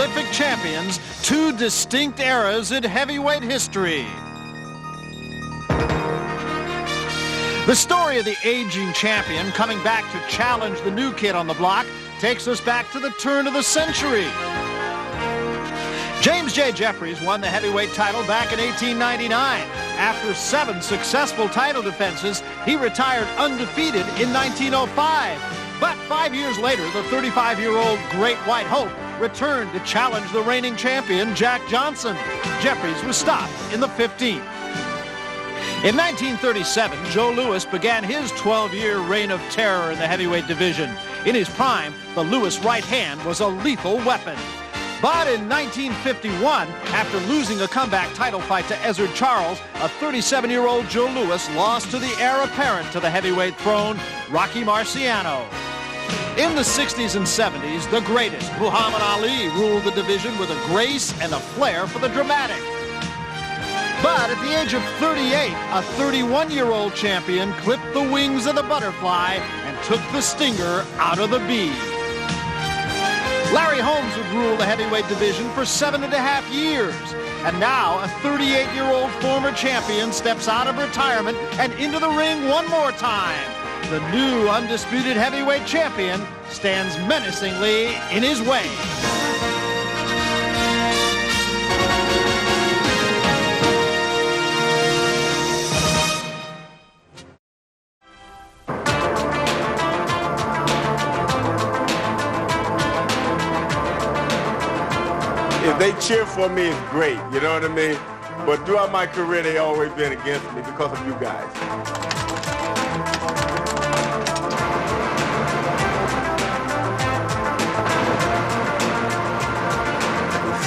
prolific champions, two distinct eras in heavyweight history. The story of the aging champion coming back to challenge the new kid on the block takes us back to the turn of the century. James J. Jeffries won the heavyweight title back in 1899. After 7 successful title defenses, he retired undefeated in 1905. But 5 years later, the 35-year-old Great White Hope returned to challenge the reigning champion, Jack Johnson. Jeffries was stopped in the 15th. In 1937, Joe Louis began his 12-year reign of terror in the heavyweight division. In his prime, the Louis right hand was a lethal weapon. But in 1951, after losing a comeback title fight to Ezzard Charles, a 37-year-old Joe Louis lost to the heir apparent to the heavyweight throne, Rocky Marciano. In the 60s and 70s, the greatest, Muhammad Ali, ruled the division with a grace and a flair for the dramatic. But at the age of 38, a 31-year-old champion clipped the wings of the butterfly and took the stinger out of the bee. Larry Holmes would rule the heavyweight division for 7.5 years. And now a 38-year-old former champion steps out of retirement and into the ring one more time. The new undisputed heavyweight champion stands menacingly in his way. If they cheer for me, it's great, you know what I mean? But throughout my career, they always been against me because of you guys.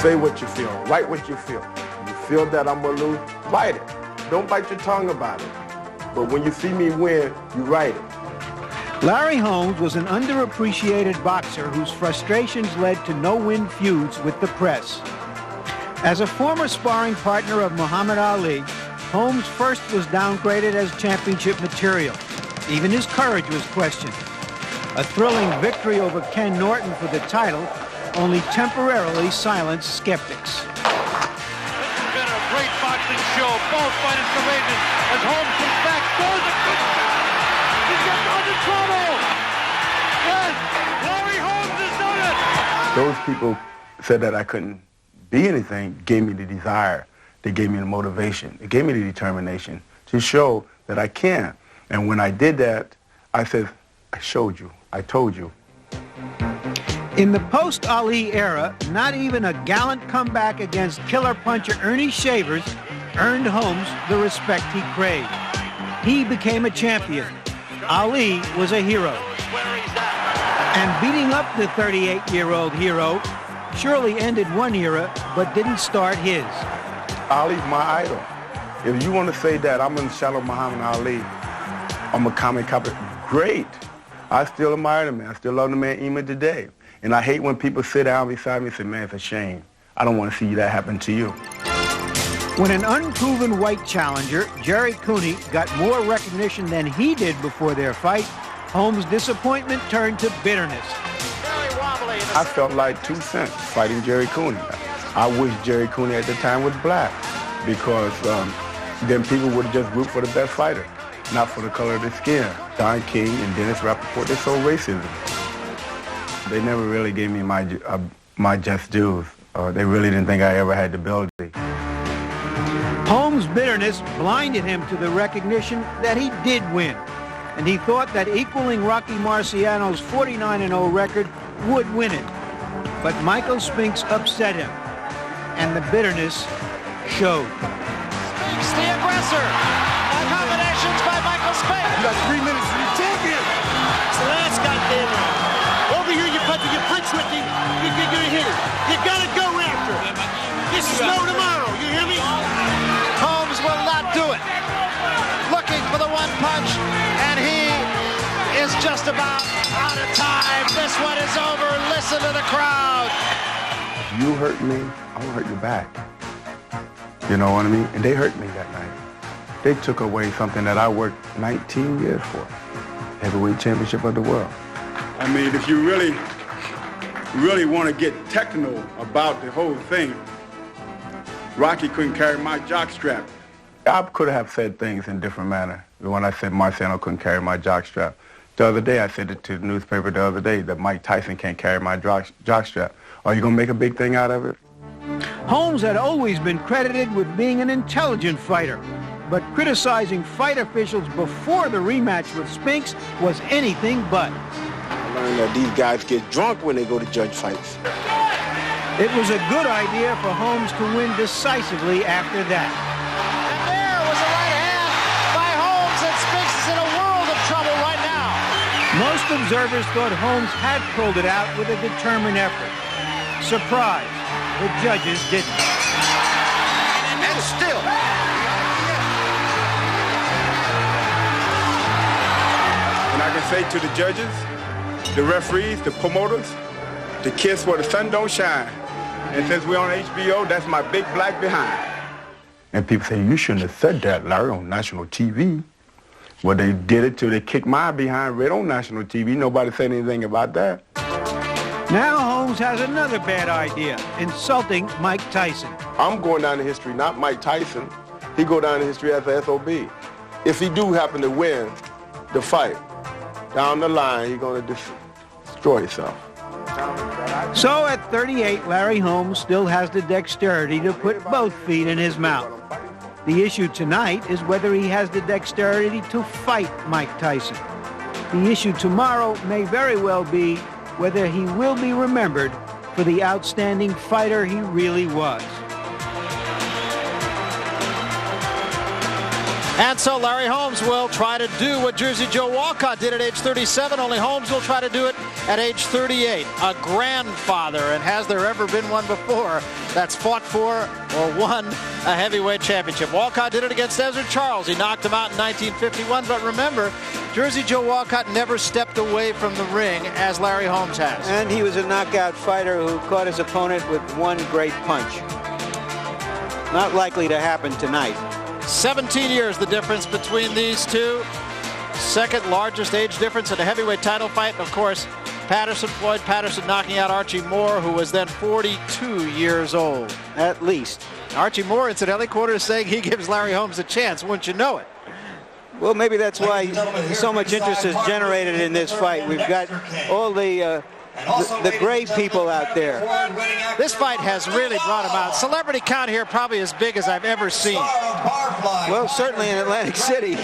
Say what you feel, write what you feel. You feel that I'm gonna lose, write it. Don't bite your tongue about it. But when you see me win, you write it. Larry Holmes was an underappreciated boxer whose frustrations led to no-win feuds with the press. As a former sparring partner of Muhammad Ali, Holmes first was downgraded as championship material. Even his courage was questioned. A thrilling victory over Ken Norton for the title only temporarily silenced skeptics. This has been a great boxing show. Both fighters courageous as Holmes comes back, throws a good shot. He's got into trouble. Yes, Larry Holmes has done it. Those people said that I couldn't be anything, gave me the desire. They gave me the motivation. They gave me the determination to show that I can. And when I did that, I said, I showed you. I told you. In the post-Ali era, not even a gallant comeback against killer puncher Ernie Shavers earned Holmes the respect he craved. He became a champion. Ali was a hero. And beating up the 38-year-old hero surely ended one era, but didn't start his. Ali's my idol. If you want to say that I'm in the shadow of Muhammad Ali, I'm a comic copy, great. I still admire the man. I still love the man even today. And I hate when people sit down beside me and say, man, it's a shame. I don't want to see that happen to you. When an unproven white challenger, Jerry Cooney, got more recognition than he did before their fight, Holmes' disappointment turned to bitterness. I felt like 2 cents fighting Jerry Cooney. I wish Jerry Cooney at the time was black because then people would just root for the best fighter, not for the color of their skin. Don King and Dennis Rappaport, they sold racism. They never really gave me my just dues. They really didn't think I ever had the ability. Holmes' bitterness blinded him to the recognition that he did win, and he thought that equaling Rocky Marciano's 49-0 record would win it. But Michael Spinks upset him, and the bitterness showed. Spinks, the aggressor. Combinations by Michael Spinks. You got 3 minutes to be champion. It's the last goddamn round. Over here, you punch with him. You're gonna hit him. You gotta go after him. This is no tomorrow. You hear me? Holmes will not do it. Looking for the one punch, and he is just about out of time. This one is over. Listen to the crowd. If you hurt me, I'm gonna hurt you back. You know what I mean? And they hurt me that night. They took away something that I worked 19 years for. Heavyweight championship of the world. I mean, if you really really want to get technical about the whole thing, Rocky couldn't carry my jockstrap. I could have said things in different manner when I said Marciano couldn't carry my jockstrap. The other day, I said it to the newspaper the other day that Mike Tyson can't carry my jockstrap. Are you going to make a big thing out of it? Holmes had always been credited with being an intelligent fighter, but criticizing fight officials before the rematch with Spinks was anything but. I learned that these guys get drunk when they go to judge fights. It was a good idea for Holmes to win decisively after that. And there was a right hand by Holmes, and Spinks is in a world of trouble right now. Most observers thought Holmes had pulled it out with a determined effort. Surprise, the judges didn't. And still. And I can say to the judges, the referees, the promoters, to kiss where the sun don't shine. And since we're on HBO, that's my big black behind. And people say, you shouldn't have said that, Larry, on national TV. Well, they did it till they kicked my behind right on national TV. Nobody said anything about that. Now Holmes has another bad idea, insulting Mike Tyson. I'm going down in history, not Mike Tyson. He go down in history as a SOB. If he do happen to win the fight, down the line, he's going to destroy himself. So at 38, Larry Holmes still has the dexterity to put both feet in his mouth. The issue tonight is whether he has the dexterity to fight Mike Tyson. The issue tomorrow may very well be whether he will be remembered for the outstanding fighter he really was. And so Larry Holmes will try to do what Jersey Joe Walcott did at age 37, only Holmes will try to do it at age 38. A grandfather, and has there ever been one before that's fought for or won a heavyweight championship? Walcott did it against Desert Charles. He knocked him out in 1951, but remember, Jersey Joe Walcott never stepped away from the ring as Larry Holmes has. And he was a knockout fighter who caught his opponent with one great punch. Not likely to happen tonight. 17 years the difference between these two. Second largest age difference in a heavyweight title fight. And of course, Floyd Patterson knocking out Archie Moore, who was then 42 years old. At least. Archie Moore, incidentally, quoted as saying he gives Larry Holmes a chance. Wouldn't you know it? Well, maybe that's why so much interest is generated in this fight. We've got all the great people out there. This fight has really brought him out. Celebrity count here probably as big as I've ever seen. Well, certainly in Atlantic City.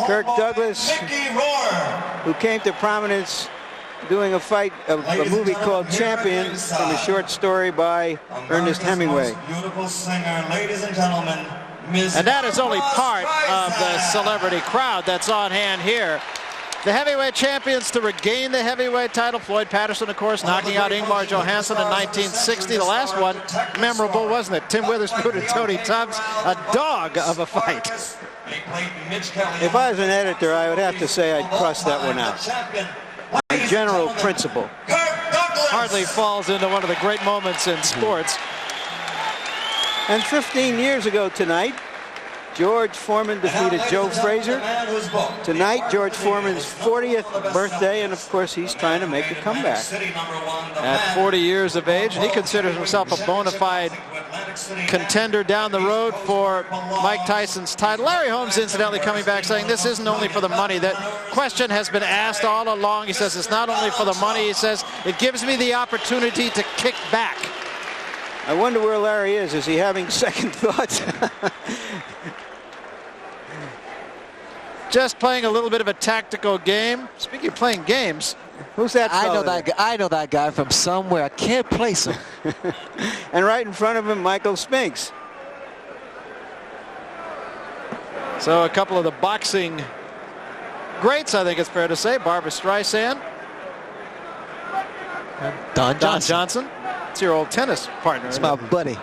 Kirk Douglas, who came to prominence doing a movie called Champion, from a short story by Ernest Hemingway. Beautiful singer, ladies and gentlemen. And that is only part of the celebrity crowd that's on hand here. The heavyweight champions to regain the heavyweight title. Floyd Patterson, of course, knocking out Ingmar Johansson in 1960. The last one, memorable, wasn't it? Tim Witherspoon and Tony Tubbs, a dog of a fight. If I was an editor, I would have to say I'd cross that one out. A general principle. Hardly falls into one of the great moments in sports. And 15 years ago tonight, George Foreman defeated Joe Frazier. Tonight, George Foreman's 40th birthday, and of course, he's trying to make a comeback. At 40 years of age, and he considers himself a bona fide contender down the road for Mike Tyson's title. Larry Holmes, incidentally, coming back saying this isn't only for the money. That question has been asked all along. He says it's not only for the money. He says it gives me the opportunity to kick back. I wonder where Larry is. Is he having second thoughts? Just playing a little bit of a tactical game. Speaking of playing games, who's that fellow? I know that guy from somewhere. I can't place him. And right in front of him, Michael Spinks. So a couple of the boxing greats, I think it's fair to say. Barbra Streisand. Don Johnson. It's your old tennis partner. It's my buddy.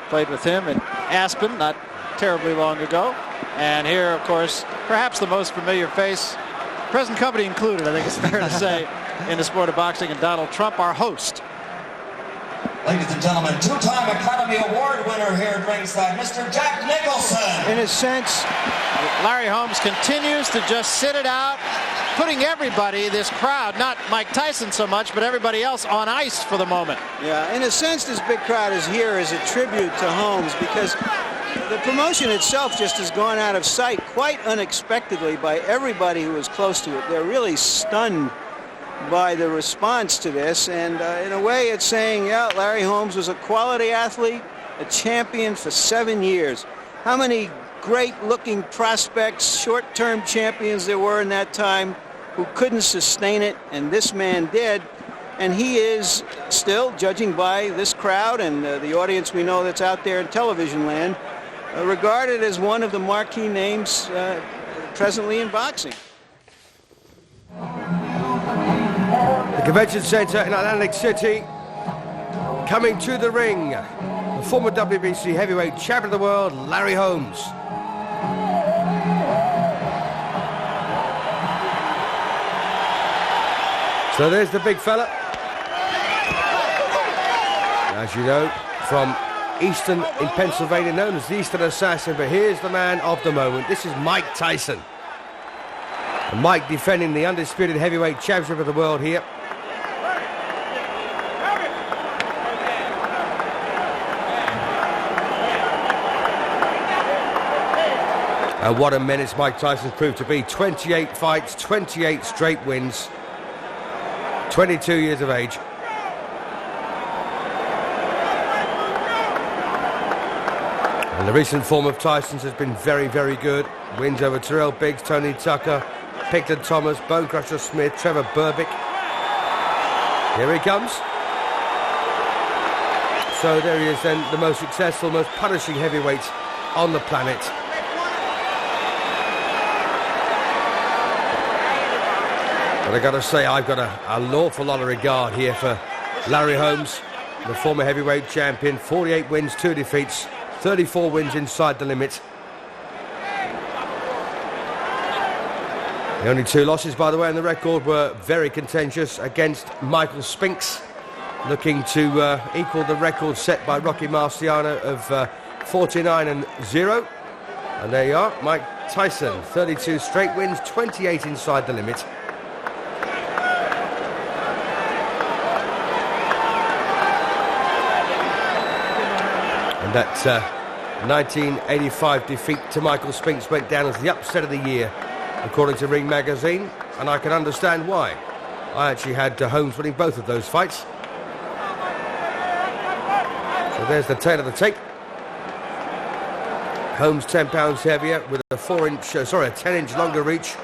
Played with him in Aspen not terribly long ago. And here, of course, perhaps the most familiar face, present company included, I think it's fair to say, in the sport of boxing, and Donald Trump, our host. Ladies and gentlemen, two-time Academy Award winner here at ringside, Mr. Jack Nicholson. In a sense, Larry Holmes continues to just sit it out putting everybody, this crowd, not Mike Tyson so much, but everybody else on ice for the moment. Yeah, in a sense, this big crowd is here as a tribute to Holmes because the promotion itself just has gone out of sight quite unexpectedly by everybody who was close to it. They're really stunned by the response to this, and in a way it's saying, yeah, Larry Holmes was a quality athlete, a champion for 7 years. How many great-looking prospects, short-term champions there were in that time who couldn't sustain it, and this man did, and he is still, judging by this crowd and the audience we know that's out there in television land, regarded as one of the marquee names presently in boxing. The Convention Center in Atlantic City, coming to the ring, the former WBC heavyweight champion of the world, Larry Holmes. So there's the big fella. As you know, from Easton in Pennsylvania, known as the Eastern Assassin, but here's the man of the moment. This is Mike Tyson. And Mike defending the undisputed heavyweight championship of the world here. And what a menace Mike Tyson's proved to be. 28 fights, 28 straight wins. 22 years of age. And the recent form of Tyson's has been very, very good. Wins over Terrell Biggs, Tony Tucker, Picton Thomas, Bone Crusher Smith, Trevor Berbick. Here he comes. So there he is then, the most successful, most punishing heavyweight on the planet. But I got to say, I've got an awful lot of regard here for Larry Holmes, the former heavyweight champion. 48 wins, 2 defeats, 34 wins inside the limit. The only 2 losses, by the way, on the record were very contentious against Michael Spinks, looking to equal the record set by Rocky Marciano of 49-0. And there you are, Mike Tyson, 32 straight wins, 28 inside the limit. That 1985 defeat to Michael Spinks went down as the upset of the year, according to Ring Magazine, and I can understand why. I actually had Holmes winning both of those fights. So there's the tail of the tape. Holmes 10 pounds heavier with a 10-inch longer reach,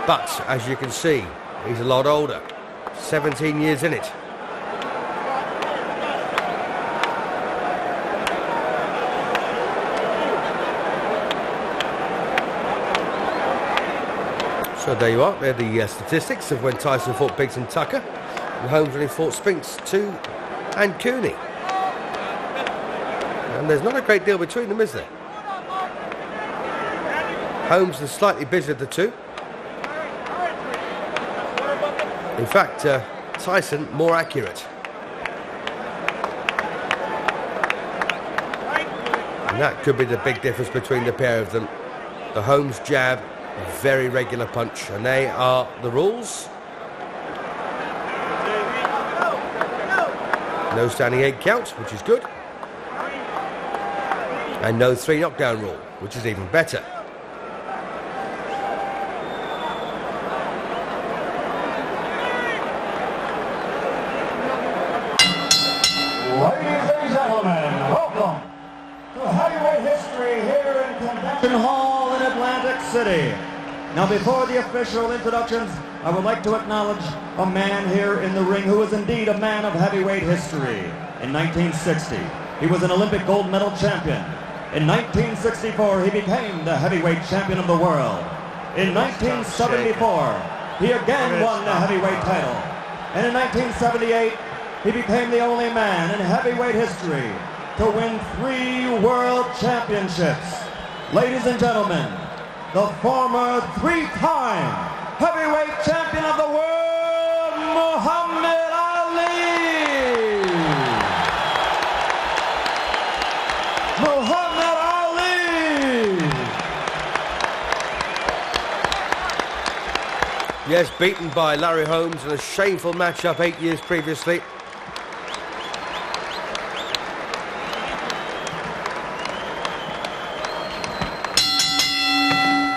but as you can see, he's a lot older. 17 years in it. So there you are, they're the statistics of when Tyson fought Biggs and Tucker, and Holmes when he fought Spinks, and Cooney. And there's not a great deal between them, is there? Holmes is slightly busier of the two. In fact, Tyson more accurate. And that could be the big difference between the pair of them. The Holmes jab, a very regular punch, and they are the rules. No standing 8 count, which is good. And no 3 knockdown rule, which is even better. Ladies and gentlemen, welcome to heavyweight history here in Convention Hall in Atlantic City. Now, before the official introductions, I would like to acknowledge a man here in the ring who is indeed a man of heavyweight history. In 1960, he was an Olympic gold medal champion. In 1964, he became the heavyweight champion of the world. In 1974, he again won the heavyweight title. And in 1978, he became the only man in heavyweight history to win 3 world championships. Ladies and gentlemen, the former 3-time heavyweight champion of the world, Muhammad Ali! Muhammad Ali! Yes, beaten by Larry Holmes in a shameful matchup 8 years previously.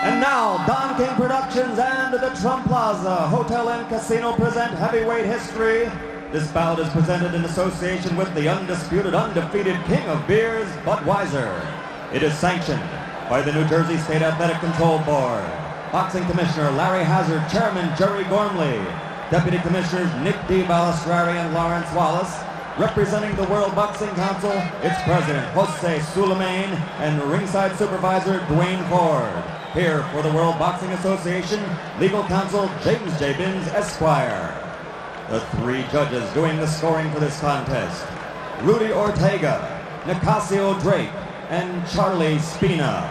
And now, Don King Productions and the Trump Plaza Hotel and Casino present Heavyweight History. This bout is presented in association with the undisputed, undefeated king of beers, Budweiser. It is sanctioned by the New Jersey State Athletic Control Board. Boxing Commissioner Larry Hazard, Chairman Jerry Gormley, Deputy Commissioners Nick D. Balistrari and Lawrence Wallace. Representing the World Boxing Council, its President Jose Sulaiman and ringside supervisor Dwayne Ford. Here for the World Boxing Association, legal counsel James J. Binns, Esquire. The three judges doing the scoring for this contest: Rudy Ortega, Nicasio Drake, and Charlie Spina.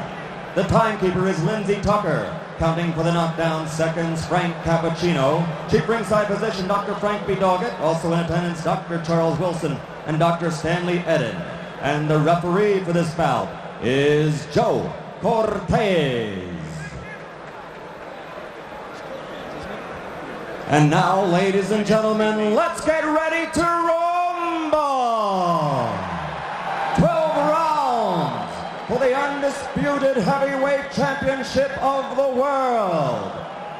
The timekeeper is Lindsey Tucker. Counting for the knockdown seconds, Frank Cappuccino. Chief ringside physician, Dr. Frank B. Doggett. Also in attendance, Dr. Charles Wilson and Dr. Stanley Eden. And the referee for this bout is Joe Cortez. And now, ladies and gentlemen, let's get ready to rumble! 12 rounds for the undisputed heavyweight championship of the world.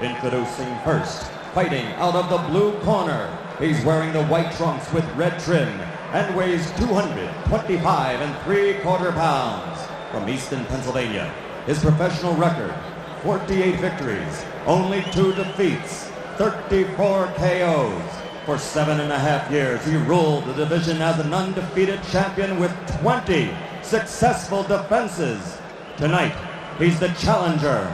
Introducing first, fighting out of the blue corner. He's wearing the white trunks with red trim and weighs 225 3/4 pounds. From Easton, Pennsylvania. His professional record, 48 victories, only 2 defeats, 34 KOs. For 7.5 years, he ruled the division as an undefeated champion with 20 successful defenses. Tonight, he's the challenger.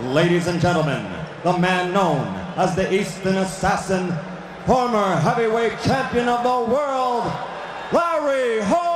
Ladies and gentlemen, the man known as the Eastern Assassin, former heavyweight champion of the world, Larry Holmes!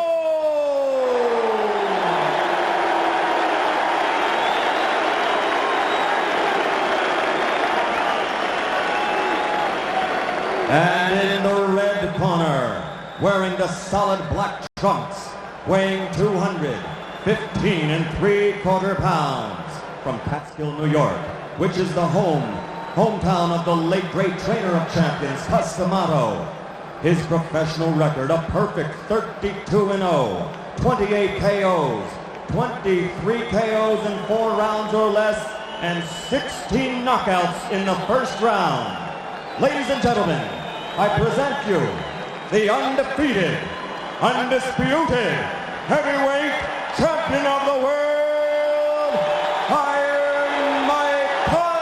And in the red corner, wearing the solid black trunks, weighing 215 3/4 pounds, from Catskill, New York, which is the hometown of the late great trainer of champions, Cus D'Amato. His professional record, a perfect 32-0, 28 KOs, 23 KOs in 4 rounds or less, and 16 knockouts in the first round. Ladies and gentlemen, I present you the undefeated, undisputed heavyweight champion of the world, Iron Mike Tyson.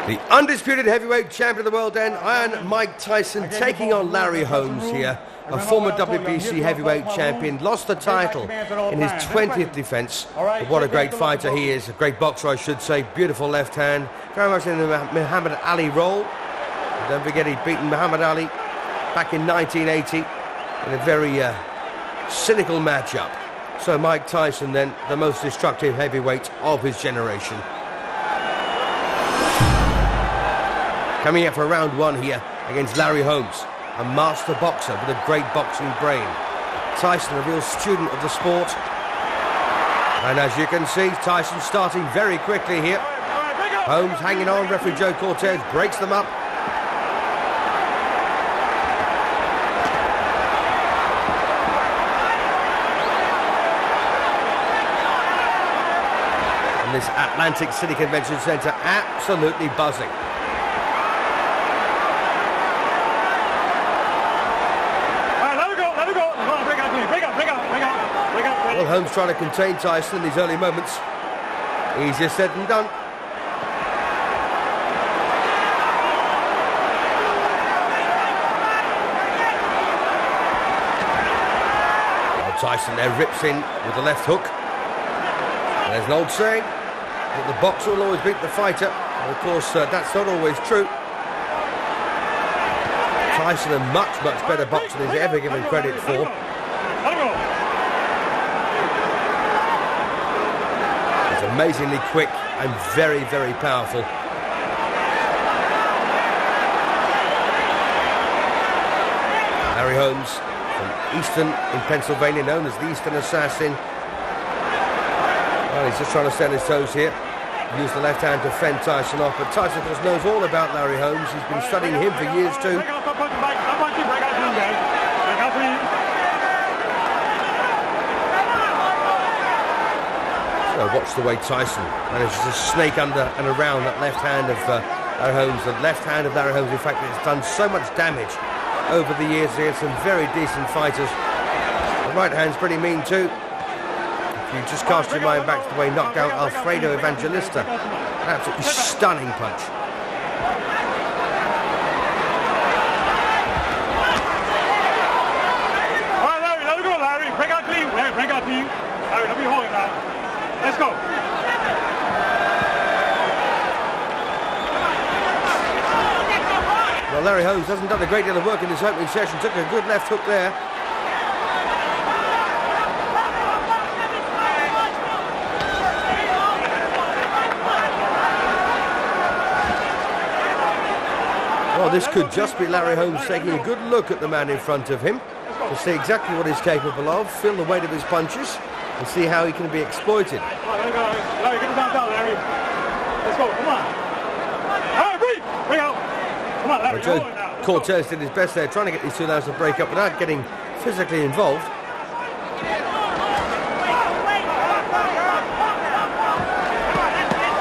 The undisputed heavyweight champion of the world then, Iron Mike Tyson, taking on Larry Holmes here. A former WBC heavyweight champion, lost the title in his 20th defense. But what a great fighter he is, a great boxer I should say, beautiful left hand, very much in the Muhammad Ali role. And don't forget he'd beaten Muhammad Ali back in 1980 in a very cynical matchup. So Mike Tyson then, the most destructive heavyweight of his generation. Coming up for round 1 here against Larry Holmes, a master boxer with a great boxing brain. Tyson, a real student of the sport. And as you can see, Tyson starting very quickly here. Holmes hanging on, referee Joe Cortez breaks them up. And this Atlantic City Convention Center absolutely buzzing. Well, Holmes trying to contain Tyson in these early moments. Easier said than done. Well, Tyson there rips in with the left hook. And there's an old saying that the boxer will always beat the fighter. And of course, that's not always true. Tyson, a much, much better boxer than he's ever given credit for. Amazingly quick and very, very powerful. Larry Holmes from Easton in Pennsylvania, known as the Eastern Assassin. Well, he's just trying to stay on his toes here. Use the left hand to fend Tyson off, but Tyson, of course, knows all about Larry Holmes. He's been studying him for years too. So watch the way Tyson manages to snake under and around that left hand of Larry Holmes. The left hand of Larry Holmes, in fact, it's done so much damage over the years against some very decent fighters. The right hand's pretty mean too. If you just cast your mind back to the way he knocked out Alfredo Evangelista, an absolutely stunning punch. All right, Larry, let it go, Larry. Break out clean. Larry, break out clean. Larry, let me hold it now. Let's go. Well, Larry Holmes hasn't done a great deal of work in this opening session. Took a good left hook there. Well, this could just be Larry Holmes taking a good look at the man in front of him to see exactly what he's capable of, feel the weight of his punches, and see how he can be exploited. Larry, get him down, Larry. Let's go, come on. All right, breathe. Break out. Come on, Larry. Joe Cortez did his best there, trying to get these two lads to break up without getting physically involved.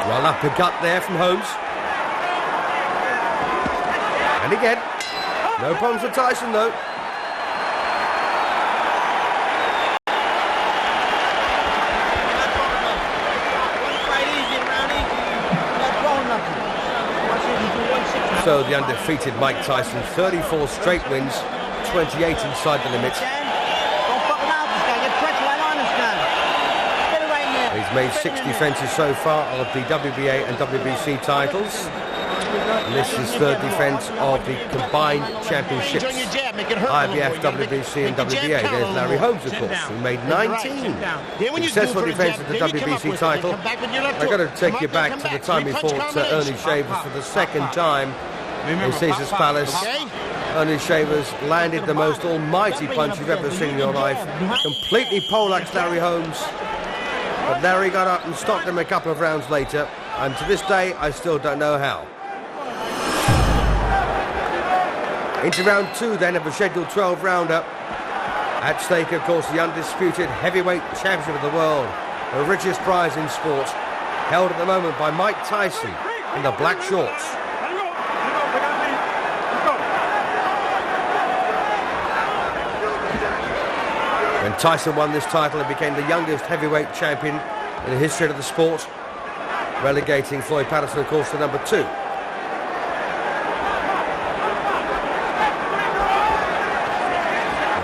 Well, uppercut there from Holmes. And again, no problems for Tyson though. So the undefeated Mike Tyson, 34 straight wins, 28 inside the limit. He's made 6 defences so far of the WBA and WBC titles. And this is third defence of the combined championships, IBF, WBC and WBA. There's Larry Holmes, of course, who made 19 successful defences of the WBC title. I've got to take you back to the time he fought Ernie Shavers for the second time in Caesar's Palace. Ernie Shavers landed the most almighty punch you've ever seen in your life. Completely poleaxed Larry Holmes. But Larry got up and stopped him a couple of rounds later. And to this day, I still don't know how. Into round 2 then of a scheduled 12 rounder. At stake, of course, the undisputed heavyweight championship of the world, the richest prize in sport, held at the moment by Mike Tyson in the black shorts. When Tyson won this title, he became the youngest heavyweight champion in the history of the sport, relegating Floyd Patterson, of course, to number 2.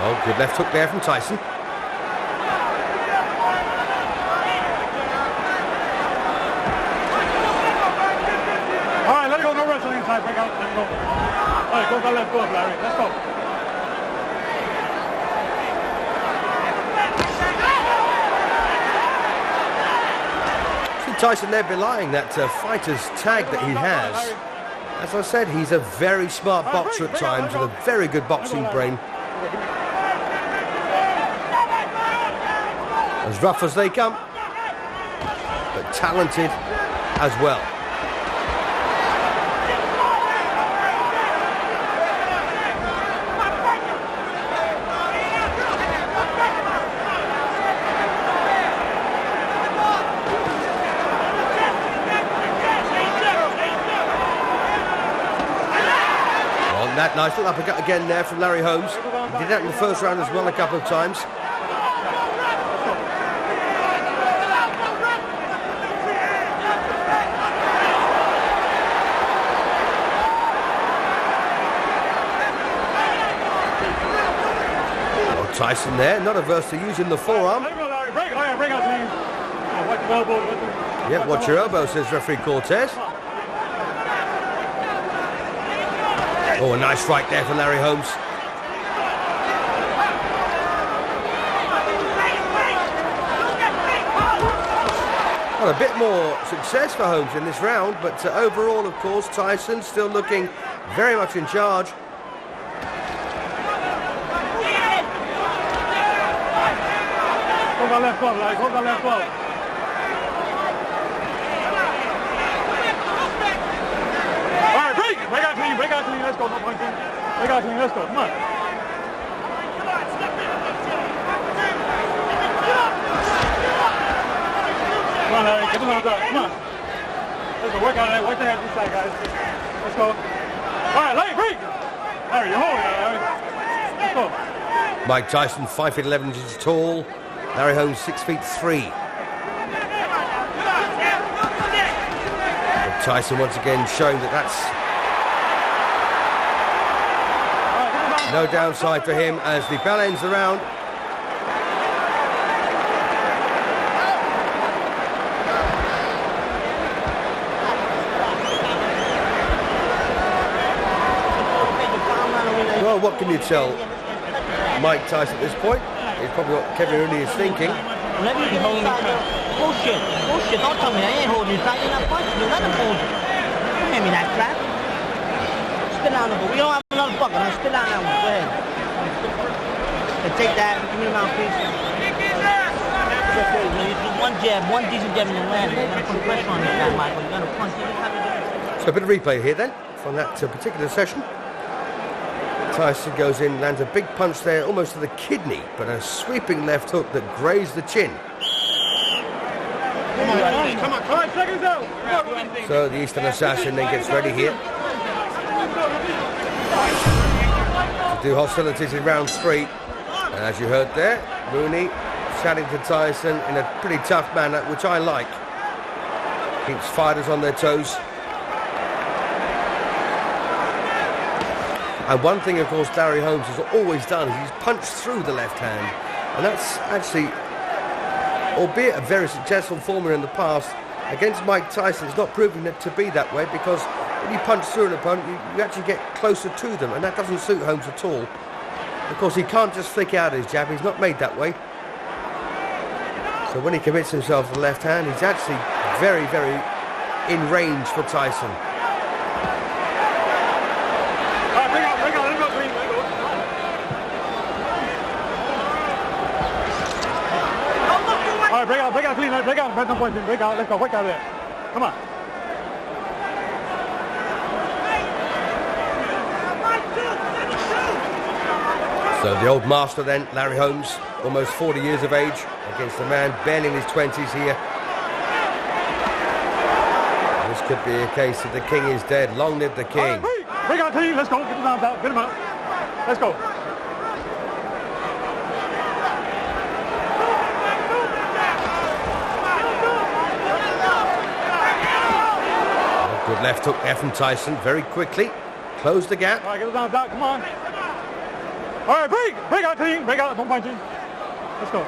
Oh, good left hook there from Tyson. All right, let it go. No wrestling inside. Break out. Let it go. All right, go left, go up, Larry. Let's go. Tyson there belying that fighter's tag that he has. As I said, he's a very smart boxer at times with a very good boxing brain. As rough as they come, but talented as well. That nice little uppercut again there from Larry Holmes. He did that in the first round as well a couple of times. Well, Tyson there, not averse to using the forearm. Yeah, watch your elbow, says referee Cortez. Oh, a nice right there from Larry Holmes. Well, a bit more success for Holmes in this round, but overall, of course, Tyson still looking very much in charge. that left glove, Larry. Hold that left glove. All right, break. Break out clean. Break out clean. Let's go. No punching. Break out clean. Let's go. Come on. Come on, Larry. Get the hands up. Come on. Let's go. Work out that. Work the hands inside, guys. Let's go. All right, Larry, break. Larry, you're holding it, Larry. Let's go. Mike Tyson, 5 feet 11 inches tall. Larry Holmes, 6 feet 3. But Tyson once again showing that that's no downside for him as the bell ends the round. Well, what can you tell Mike Tyson at this point? He's probably what Kevin Rooney is thinking. Whenever you get inside, bullshit. Bullshit. Don't tell me I ain't holding you tight. You're not punching. You let him hold you. Don't hand me that crap. Spit down the ball. We don't have another bucket. Now spit down that one. Go ahead. And take that. Give me the mouthpiece. One jab, one decent jab in the land. You're going to put pressure on this guy, Michael. You're going to punch. So a bit of replay here then from that particular session. Tyson goes in, lands a big punch there, almost to the kidney, but a sweeping left hook that grazed the chin. Come on, 5 seconds out. So the Eastern Assassin then gets ready here to do hostilities in round 3. And as you heard there, Rooney chatting to Tyson in a pretty tough manner, which I like. Keeps fighters on their toes. And one thing, of course, Larry Holmes has always done is he's punched through the left hand. And that's actually, albeit a very successful formula in the past, against Mike Tyson, it's not proving it to be that way because when you punch through an opponent, you actually get closer to them, and that doesn't suit Holmes at all. Of course, he can't just flick out his jab. He's not made that way. So when he commits himself to the left hand, he's actually very, very in range for Tyson. All right, break out clean, break out, no point, break out, let's go, work out there. Come on. So the old master then, Larry Holmes, almost 40 years of age, against a man barely in his 20s here. This could be a case that the king is dead. Long live the king. Break out clean, let's go, get him out, get him out. Let's go. Good left hook there from Tyson, very quickly. Closed the gap. All right, get it down, come on. All right, break out clean, break out, don't punch him. Let's go.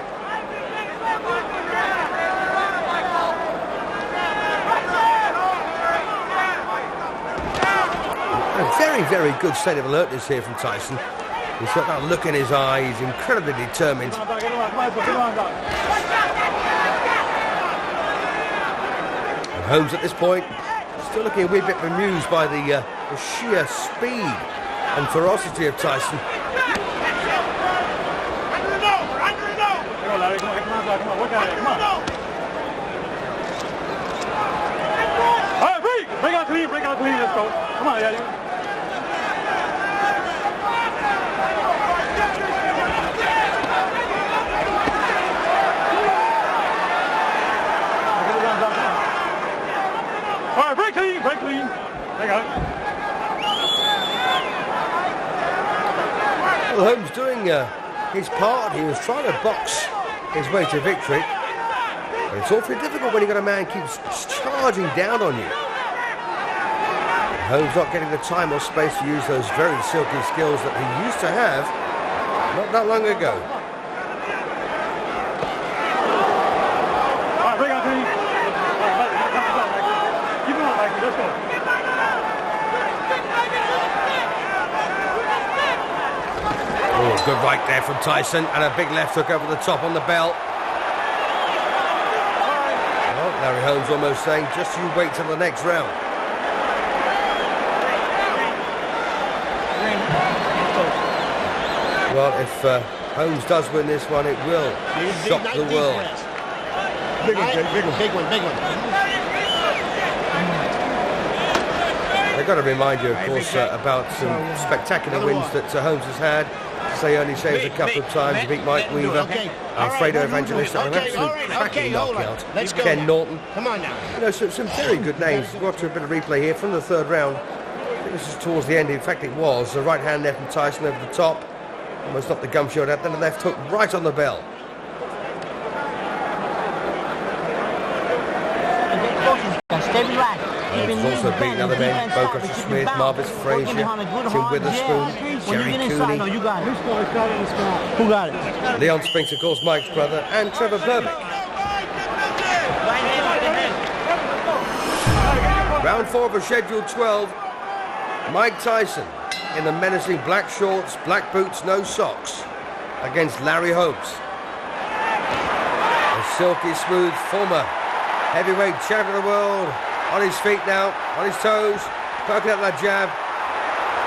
A very, very good state of alertness here from Tyson. He's got that look in his eye, he's incredibly determined. And Holmes at this point, still looking a wee bit bemused by the sheer speed and ferocity of Tyson. Come on, Larry, come on, work out here, come on. All right, break out clean, let's go. Come on, yeah. All right, break clean. Break out. Well, Holmes doing his part. He was trying to box his way to victory. But it's awfully difficult when you've got a man keeps charging down on you. Holmes not getting the time or space to use those very silky skills that he used to have not that long ago. All right, break out clean. Keep it on, Mikey. Let's go. Oh, good right there from Tyson, and a big left hook over the top on the bell. Well, Larry Holmes almost saying, just you wait till the next round. Well, if Holmes does win this one, it will shock the world. Big one. I've got to remind you, of course, about some spectacular wins that Holmes has had. Say only saves a couple of times. He beat Mike Weaver, Alfredo Evangelista, an absolute cracking knockout. Ken Norton. Come on now. You know, some very good names. We've got a bit of replay here from the third round. I think this is towards the end. In fact, it was. The right hand there from Tyson over the top. Almost knocked the gum shield out. Then the left hook right on the bell. Stay relaxed. He's also beaten other men, Bocas Smith, Marvis Frazier, Tim Witherspoon, Jerry Cooney. You got it. Who got it? Leon Spinks, of course, Mike's brother, and Trevor Berbick. Round 4 of a scheduled 12. Mike Tyson in the menacing black shorts, black boots, no socks against Larry Holmes. A silky smooth former heavyweight champion of the world, on his feet now, on his toes, poking out that jab.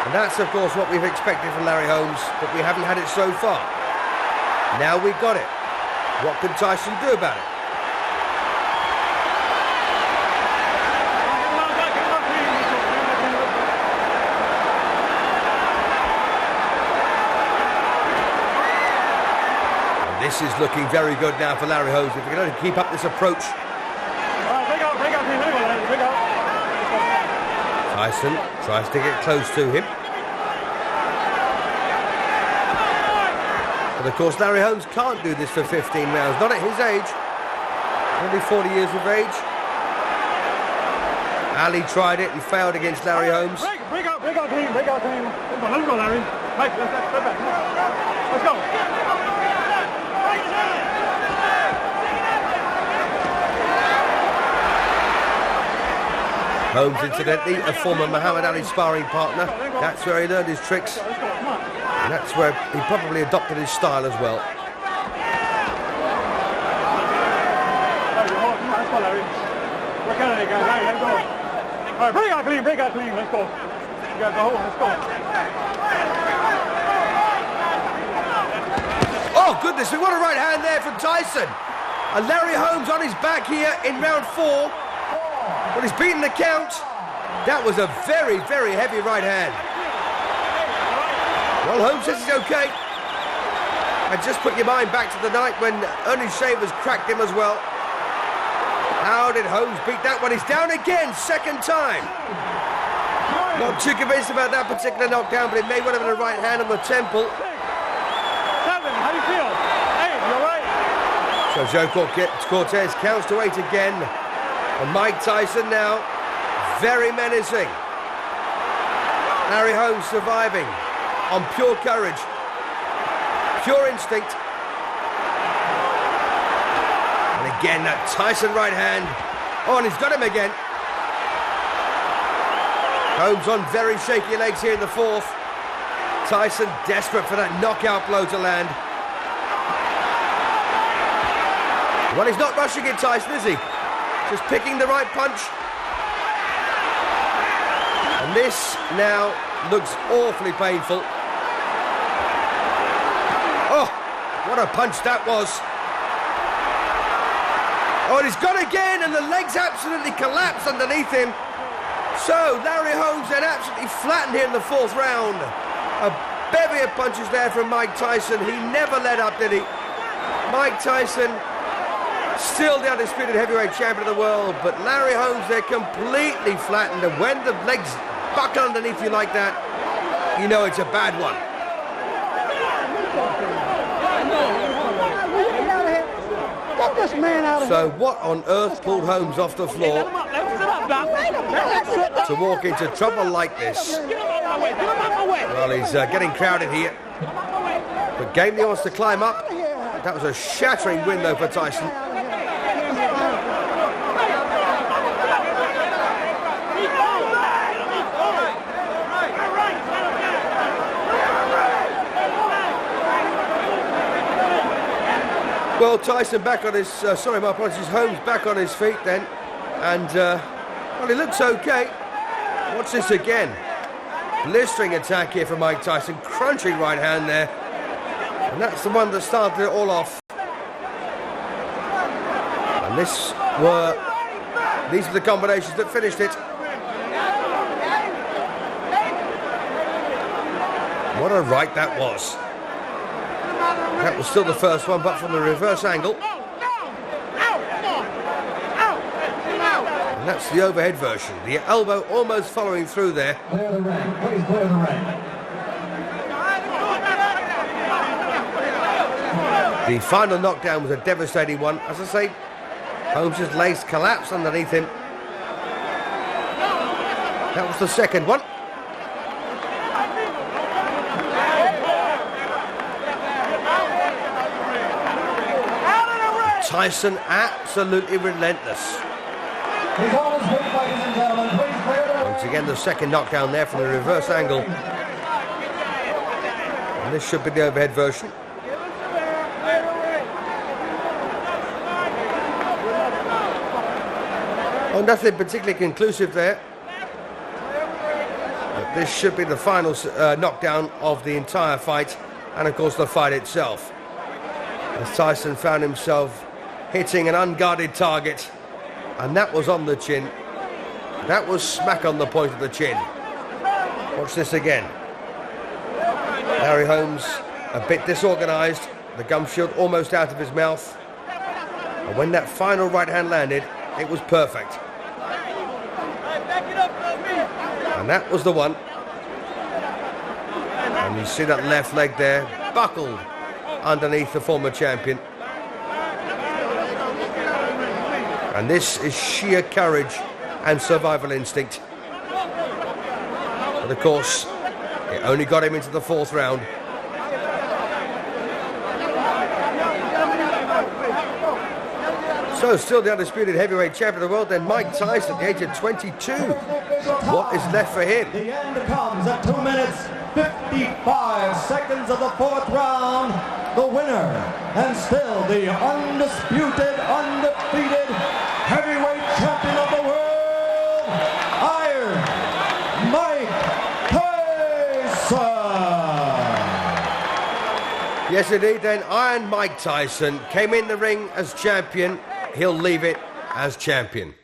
And that's, of course, what we've expected from Larry Holmes, but we haven't had it so far. Now we've got it. What can Tyson do about it? And this is looking very good now for Larry Holmes. If he can only keep up this approach. Tyson tries to get close to him. But of course Larry Holmes can't do this for 15 rounds, not at his age. Only 40 years of age. Ali tried it and failed against Larry Holmes. Break out team. Let's go, Larry. Mike, let's go. Holmes, incidentally, a former Muhammad Ali sparring partner. That's where he learned his tricks. And that's where he probably adopted his style as well. Break out clean, let's go. You got the hole, let's go. Oh, goodness me, what a right hand there from Tyson. And Larry Holmes on his back here in round 4. But he's beaten the count. That was a very, very heavy right hand. Well, Holmes says he's okay. And just put your mind back to the night when Ernie Shavers cracked him as well. How did Holmes beat that one? He's down again, second time. Not too convinced about that particular knockdown, but it may well have been a right hand on the temple. Kevin, how do you feel? Hey, you all right? So Joe Cortez counts to 8 again. And Mike Tyson now, very menacing. Larry Holmes surviving on pure courage, pure instinct. And again, that Tyson right hand. Oh, and he's got him again. Holmes on very shaky legs here in the 4th. Tyson desperate for that knockout blow to land. Well, he's not rushing it, Tyson, is he? Just picking the right punch. And this now looks awfully painful. Oh, what a punch that was. Oh, and he's gone again, and the legs absolutely collapse underneath him. So, Larry Holmes then absolutely flattened here in the 4th round. A bevy of punches there from Mike Tyson. He never let up, did he? Mike Tyson, still the undisputed heavyweight champion of the world, but Larry Holmes, they're completely flattened, and when the legs buckle underneath you like that, you know it's a bad one. Get this man out of here. So what on earth pulled Holmes off the floor to walk into trouble like this? Well, he's getting crowded here. But Gamely wants to climb up. That was a shattering win, though, for Tyson. Well, Tyson back on his, sorry, my apologies, Holmes back on his feet then. And, well, he looks okay. Watch this again. Blistering attack here from Mike Tyson. Crunching right hand there. And that's the one that started it all off. And these were the combinations that finished it. What a right that was. That was still the first one, but from the reverse angle. And that's the overhead version. The elbow almost following through there. Clear the ring. Please clear the ring. The final knockdown was a devastating one. As I say, Holmes' legs collapsed underneath him. That was the second one. Tyson absolutely relentless. He's on his feet, ladies and gentlemen. Please clear the ring. Once again, the second knockdown there from the reverse angle. And this should be the overhead version. Oh, nothing particularly conclusive there. But this should be the final knockdown of the entire fight, and of course the fight itself. As Tyson found himself hitting an unguarded target, and that was on the chin. That was smack on the point of the chin. Watch this again. Larry Holmes a bit disorganised, the gum shield almost out of his mouth, and when that final right hand landed, it was perfect. And that was the one. And you see that left leg there, buckled underneath the former champion. And this is sheer courage and survival instinct. But of course, it only got him into the fourth round. So still the undisputed heavyweight champion of the world, then Mike Tyson at the age of 22. What is left for him? The end comes at 2 minutes, 55 seconds of the fourth round. The winner, and still the undisputed, undefeated heavyweight champion of the world, Iron Mike Tyson. Yes, indeed, then Iron Mike Tyson came in the ring as champion. He'll leave it as champion.